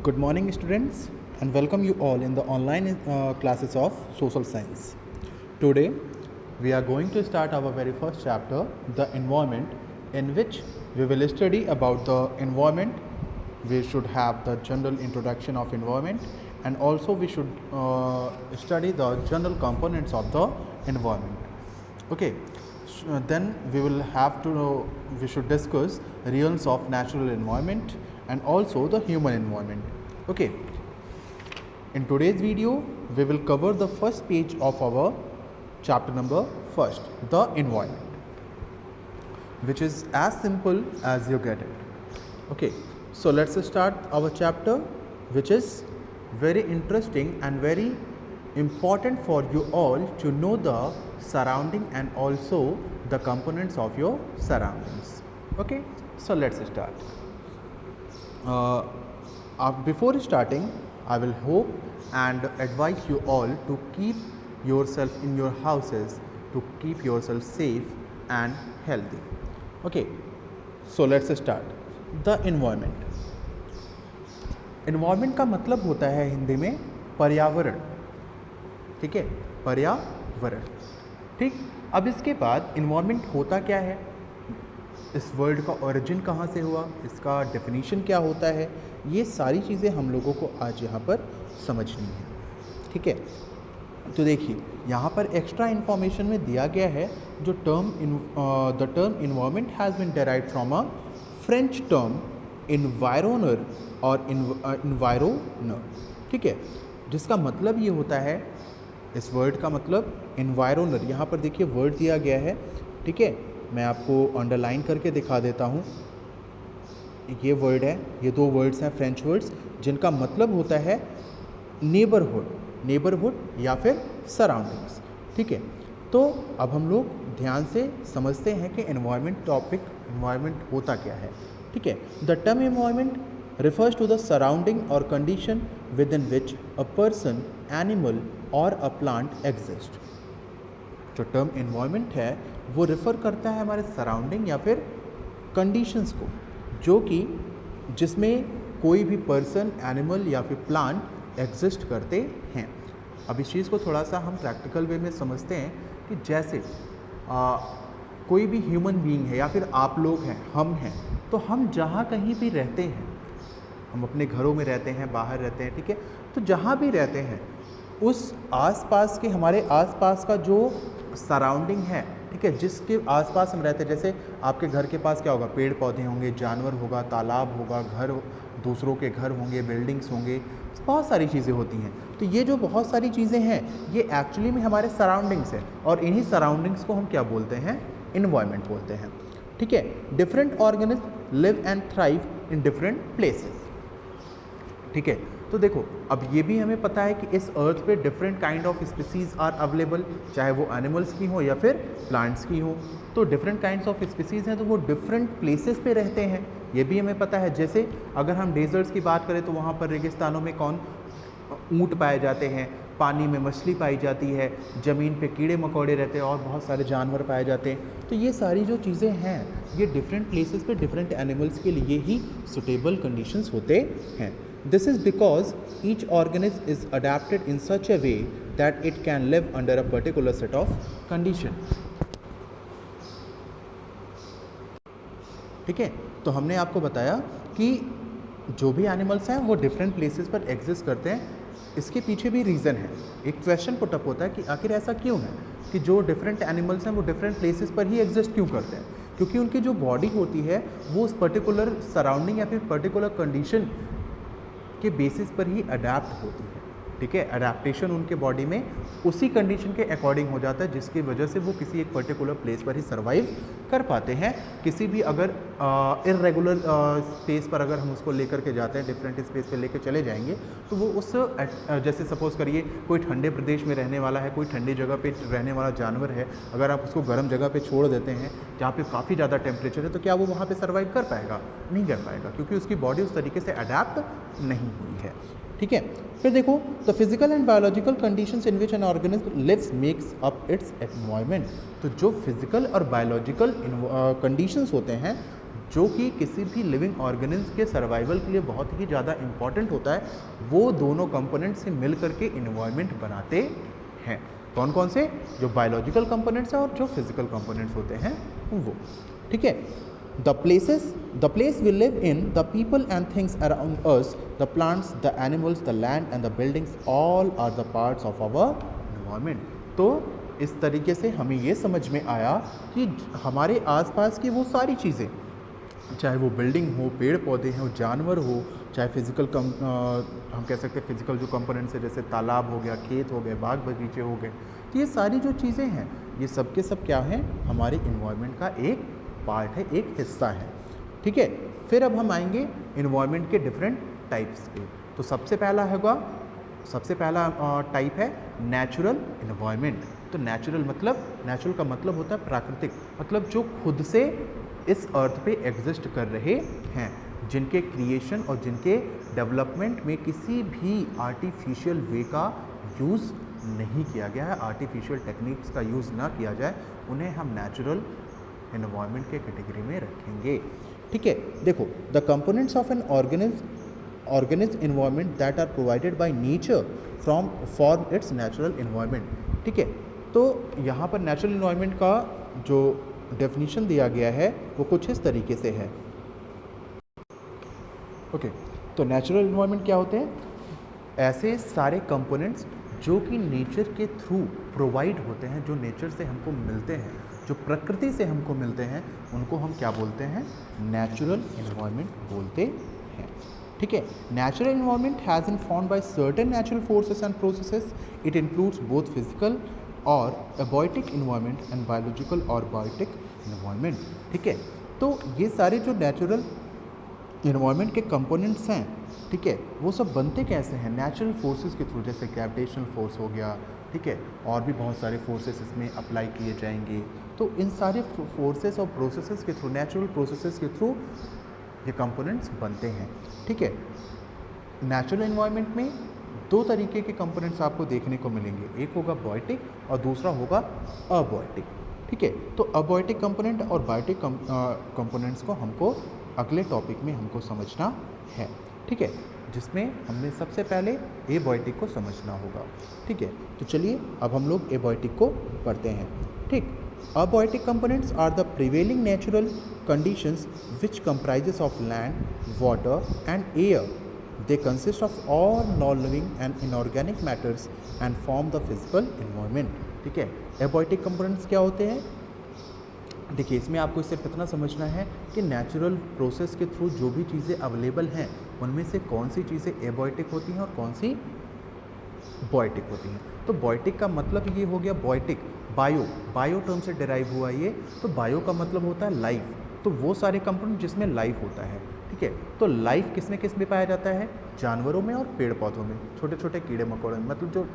Good morning, students, and welcome you all in the online classes of social science. Today, we are going to start our very first chapter, the environment, in which we will study about the environment. We should have the general introduction of environment, and also we should study the general components of the environment. Okay. Then we should discuss realms of natural environment and also the human environment. Okay, in today's video we will cover the first page of our chapter number first, the environment, which is as simple as you get it. Okay, so let's start our chapter, which is very interesting and very important for you all to know the surrounding and also the components of your surroundings. Okay, so let's start. Before starting, I will hope and advise you all to keep yourself in your houses, to keep yourself safe and healthy. Okay, so let's start. The environment. Environment का मतलब होता है हिंदी में पर्यावरण. ठीक है, पर्यावरण. ठीक, अब इसके बाद इन्वायरमेंट होता क्या है, इस वर्ड का ओरिजिन कहाँ से हुआ, इसका डेफिनेशन क्या होता है, ये सारी चीज़ें हम लोगों को आज यहाँ पर समझनी है. ठीक है, तो देखिए यहाँ पर एक्स्ट्रा इन्फॉर्मेशन में दिया गया है जो the term environment has been derived from a French term environner और इन्वायरोनर. ठीक है, जिसका मतलब ये होता है, इस वर्ड का मतलब इन्वायरोनर. यहाँ पर देखिए वर्ड दिया गया है. ठीक है, मैं आपको अंडरलाइन करके दिखा देता हूँ. ये वर्ड है, ये दो वर्ड्स हैं फ्रेंच वर्ड्स, जिनका मतलब होता है नेबरहुड या फिर सराउंडिंग्स. ठीक है, तो अब हम लोग ध्यान से समझते हैं कि एनवायरनमेंट होता क्या है. ठीक है, the term environment refers to the surrounding or condition within which a person, animal or a plant exist. जो टर्म environment है वो रेफ़र करता है हमारे सराउंडिंग या फिर कंडीशंस को, जो कि जिसमें कोई भी पर्सन, एनिमल या फिर प्लांट एग्जिस्ट करते हैं. अब इस चीज़ को थोड़ा सा हम प्रैक्टिकल वे में समझते हैं कि जैसे कोई भी ह्यूमन बीइंग है या फिर आप लोग हैं, हम हैं, तो हम जहाँ कहीं भी रहते हैं, हम अपने घरों में रहते हैं, बाहर रहते हैं. ठीक है, तो जहाँ भी रहते हैं उस आसपास के, हमारे आसपास का जो सराउंडिंग है, ठीक है, जिसके आसपास हम रहते हैं, जैसे आपके घर के पास क्या होगा, पेड़ पौधे होंगे, जानवर होगा, तालाब होगा, घर, दूसरों के घर होंगे, बिल्डिंग्स होंगे, बहुत सारी चीज़ें होती हैं. तो ये जो बहुत सारी चीज़ें हैं ये एक्चुअली में हमारे सराउंडिंग्स हैं, और इन्हीं सराउंडिंग्स को हम क्या बोलते हैं, इन्वायरमेंट बोलते हैं. ठीक है, different organism live and thrive in different places. ठीक है, तो देखो अब ये भी हमें पता है कि इस अर्थ पे different kind of species are available, चाहे वो एनिमल्स की हो या फिर प्लांट्स की हो. तो डिफरेंट काइंड्स ऑफ स्पीसीज़ हैं, तो वो डिफरेंट प्लेसेस पे रहते हैं, ये भी हमें पता है. जैसे अगर हम डेजर्ट्स की बात करें तो वहाँ पर रेगिस्तानों में ऊँट पाए जाते हैं, पानी में मछली पाई जाती है, ज़मीन पे कीड़े मकोड़े रहते हैं और बहुत सारे जानवर पाए जाते हैं. तो ये सारी जो चीज़ें हैं ये डिफरेंट प्लेसेस पे डिफरेंट एनिमल्स के लिए ही सुटेबल कंडीशंस होते हैं. This is because each organism is adapted in such a way that it can live under a particular set of condition. ठीक है, तो हमने आपको बताया कि जो भी एनिमल्स हैं वो डिफरेंट प्लेसेस पर एग्जिस्ट करते हैं. इसके पीछे भी रीज़न है. एक क्वेश्चन पुटअप होता है कि आखिर ऐसा क्यों है कि जो डिफरेंट एनिमल्स हैं वो डिफरेंट प्लेसेस पर ही एग्जिस्ट क्यों करते हैं. क्योंकि उनकी जो बॉडी होती है वो उस पर्टिकुलर सराउंडिंग या फिर पर्टिकुलर कंडीशन के बेसिस पर ही अडेप्ट होती है. ठीक है, अडेप्टेशन उनके बॉडी में उसी कंडीशन के अकॉर्डिंग हो जाता है, जिसकी वजह से वो किसी एक पर्टिकुलर प्लेस पर ही सर्वाइव कर पाते हैं. किसी भी अगर इरेगुलर स्पेस पर अगर हम उसको लेकर के जाते हैं, डिफरेंट स्पेस पे लेकर चले जाएंगे, तो वो उस जैसे सपोज़ करिए कोई ठंडे प्रदेश में रहने वाला है, कोई ठंडी जगह पे रहने वाला जानवर है, अगर आप उसको गर्म जगह पे छोड़ देते हैं जहाँ पे काफ़ी ज़्यादा टेम्परेचर है, तो क्या वो वहाँ पे सर्वाइव कर पाएगा? नहीं कर पाएगा, क्योंकि उसकी बॉडी उस तरीके से अडेप्ट नहीं हुई है. ठीक है, फिर देखो the physical and biological conditions in which an organism lives makes up its environment. तो जो फिजिकल और बायोलॉजिकल कंडीशंस होते हैं जो कि किसी भी लिविंग ऑर्गेनिज्म के सर्वाइवल के लिए बहुत ही ज़्यादा इम्पॉर्टेंट होता है, वो दोनों कंपोनेंट से मिल करके इन्वायरमेंट बनाते हैं। कौन कौन से? जो बायोलॉजिकल कंपोनेंट्स हैं और जो फिजिकल कंपोनेंट्स होते हैं वो। ठीक है। The place we live in, the people and things around us, the plants, the animals, the land and the buildings, all are the parts of our environment. तो इस तरीके से हमें ये समझ में आया कि हमारे आसपास की वो सारी चीज़ें, चाहे वो बिल्डिंग हो, पेड़ पौधे हो, जानवर हो, चाहे हम कह सकते हैं फिजिकल जो कंपोनेंट्स है, जैसे तालाब हो गया, खेत हो गए, बाग बगीचे हो गए, तो ये सारी जो चीज़ें हैं ये सब के सब क्या हैं? हमारे इन्वायरमेंट का एक पार्ट है, एक हिस्सा है। ठीक है। फिर अब हम आएंगे इन्वायरमेंट के डिफरेंट टाइप्स पे। तो सबसे पहला टाइप है नेचुरल इन्वायरमेंट। तो नेचुरल का मतलब होता है प्राकृतिक, मतलब जो खुद से इस अर्थ पे एग्जिस्ट कर रहे हैं, जिनके क्रिएशन और जिनके डेवलपमेंट में किसी भी आर्टिफिशियल वे का यूज़ नहीं किया गया है, आर्टिफिशियल टेक्निक्स का यूज़ ना किया जाए, उन्हें हम नेचुरल एनवायरनमेंट के कैटेगरी में रखेंगे। ठीक है। देखो, the components of an organism environment that are provided by nature for its natural environment. ठीक है। तो यहाँ पर नेचुरल एनवायरनमेंट का जो डेफिनेशन दिया गया है वो कुछ इस तरीके से है। ओके। तो नेचुरल एनवायरनमेंट क्या होते हैं? ऐसे सारे कंपोनेंट्स जो कि नेचर के थ्रू प्रोवाइड होते हैं, जो नेचर से हमको मिलते हैं, जो प्रकृति से हमको मिलते हैं, उनको हम क्या बोलते हैं? नेचुरल एनवायरनमेंट बोलते हैं। ठीक है। Natural environment has been formed by certain natural forces and processes. It includes both physical और एबायोटिक एनवायरनमेंट एंड बायोलॉजिकल और बायोटिक एनवायरनमेंट। ठीक है। तो ये सारे जो नेचुरल एनवायरनमेंट के कंपोनेंट्स हैं, ठीक है, वो सब बनते कैसे हैं? नेचुरल फोर्सेस के थ्रू, जैसे ग्रेविटेशनल फोर्स हो गया, ठीक है, और भी बहुत सारे फोर्सेस इसमें अप्लाई किए जाएंगे। तो इन सारे फोर्सेस और प्रोसेसेस के थ्रू, नेचुरल प्रोसेसेस के थ्रू ये कंपोनेंट्स बनते हैं। ठीक है। नेचुरल एनवायरनमेंट में दो तरीके के कंपोनेंट्स आपको देखने को मिलेंगे, एक होगा बायोटिक और दूसरा होगा अबायोटिक। ठीक है। तो अबायोटिक कंपोनेंट और बायोटिक कंपोनेंट्स को हमको अगले टॉपिक में हमको समझना है। ठीक है। जिसमें हमने सबसे पहले एबायोटिक को समझना होगा। ठीक है। तो चलिए अब हम लोग एबायोटिक को पढ़ते हैं। ठीक। Abiotic components are the prevailing natural conditions which comprises of land, water and air. They consist of all non-living and inorganic matters and form the physical environment. ठीक है। Abiotic components क्या होते हैं? देखिए, इसमें आपको सिर्फ इतना समझना है कि नेचुरल प्रोसेस के थ्रू जो भी चीज़ें अवेलेबल हैं उनमें से कौन सी चीज़ें एबायोटिक होती हैं और कौन सी बायोटिक होती हैं। तो बायोटिक का मतलब ये हो गया, बायोटिक बायो टर्म से डिराइव हुआ ये। तो बायो का मतलब होता है लाइफ, तो वो सारे कंपोनेंट जिसमें लाइफ होता है। ठीक है। तो लाइफ किस में पाया जाता है? जानवरों में और पेड़ पौधों में, छोटे छोटे कीड़े मकोड़े में, मतलब जो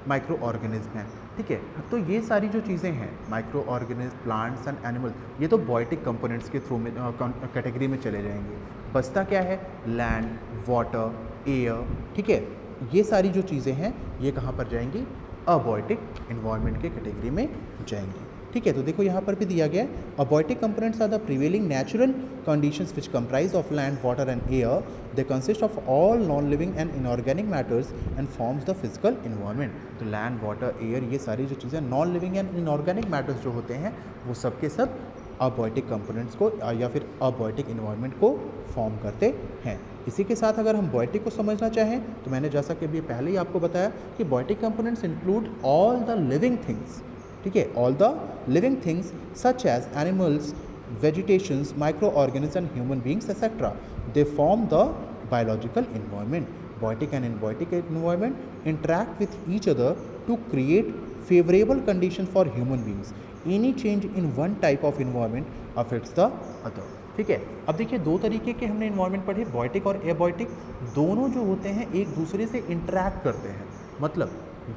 माइक्रो ऑर्गेनिज्म हैं। ठीक है। तो ये सारी जो चीज़ें हैं, micro organism, plants and animal, ये तो बायोटिक कंपोनेंट्स के थ्रू में कैटेगरी में चले जाएंगे। बचता क्या है? Land, water, air. ठीक है। ये सारी जो चीज़ें हैं ये कहाँ पर जाएंगी? अबायोटिक एनवायरनमेंट के कैटेगरी में जाएंगी। ठीक है। तो देखो यहाँ पर भी दिया गया है, abiotic components are the prevailing natural conditions which comprise of land, water and air. They consist of all non living and inorganic matters and forms the physical environment. तो लैंड, वाटर, एयर, ये सारी जो चीज़ें non living and inorganic matters जो होते हैं वो सब के सब अबायोटिक कंपोनेंट्स को या फिर अबायोटिक एनवायरनमेंट को फॉर्म करते हैं। इसी के साथ अगर हम बायोटिक को समझना चाहें तो मैंने जैसा कि अभी पहले ही आपको बताया कि biotic components include all the living things. ठीक है। All the living things such as animals, vegetations, micro organism and human beings etcetera. They form the biological environment. Biotic and abiotic environment interact with each other to create favourable condition for human beings. Any change in one type of environment affects the other. ठीक है। अब देखिए, दो तरीके के हमने environment पढ़े, biotic और एबायोटिक। दोनों जो होते हैं एक दूसरे से इंटरैक्ट करते हैं। मतलब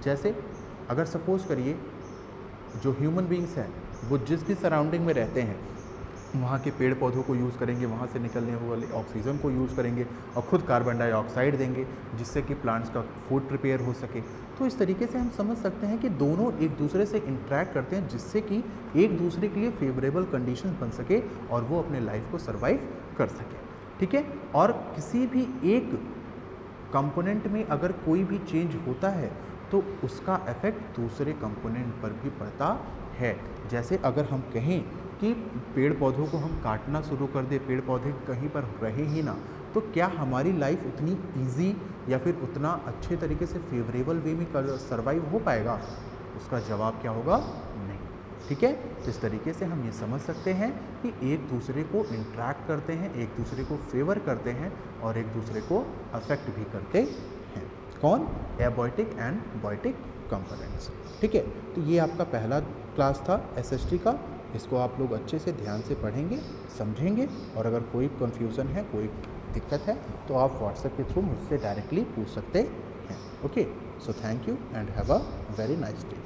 जैसे अगर सपोज करिए जो ह्यूमन बींग्स हैं वो जिस भी सराउंडिंग में रहते हैं, वहाँ के पेड़ पौधों को यूज़ करेंगे, वहाँ से निकलने वाले ऑक्सीजन को यूज़ करेंगे और ख़ुद कार्बन डाइऑक्साइड देंगे, जिससे कि प्लांट्स का फूड प्रिपेयर हो सके। तो इस तरीके से हम समझ सकते हैं कि दोनों एक दूसरे से इंटरेक्ट करते हैं, जिससे कि एक दूसरे के लिए फेवरेबल कंडीशन बन सके और वो अपने लाइफ को सर्वाइव कर सके। ठीक है, और किसी भी एक कंपोनेंट में अगर कोई भी चेंज होता है तो उसका इफेक्ट दूसरे कंपोनेंट पर भी पड़ता है। जैसे अगर हम कहें कि पेड़ पौधों को हम काटना शुरू कर दें, पेड़ पौधे कहीं पर रहे ही ना, तो क्या हमारी लाइफ उतनी इजी या फिर उतना अच्छे तरीके से फेवरेबल वे में सर्वाइव हो पाएगा? उसका जवाब क्या होगा? नहीं। ठीक है, तो इस तरीके से हम ये समझ सकते हैं कि एक दूसरे को इंट्रैक्ट करते हैं, एक दूसरे को फेवर करते हैं और एक दूसरे को अफेक्ट भी करते हैं। कौन? एबॉयटिक एंड बॉयटिक कंपोनेंट्स। ठीक है, तो ये आपका पहला क्लास था एसएसटी का। इसको आप लोग अच्छे से ध्यान से पढ़ेंगे, समझेंगे, और अगर कोई कन्फ्यूज़न है, कोई दिक्कत है, तो आप व्हाट्सएप के थ्रू मुझसे डायरेक्टली पूछ सकते हैं। Okay, so thank you and have a very nice day.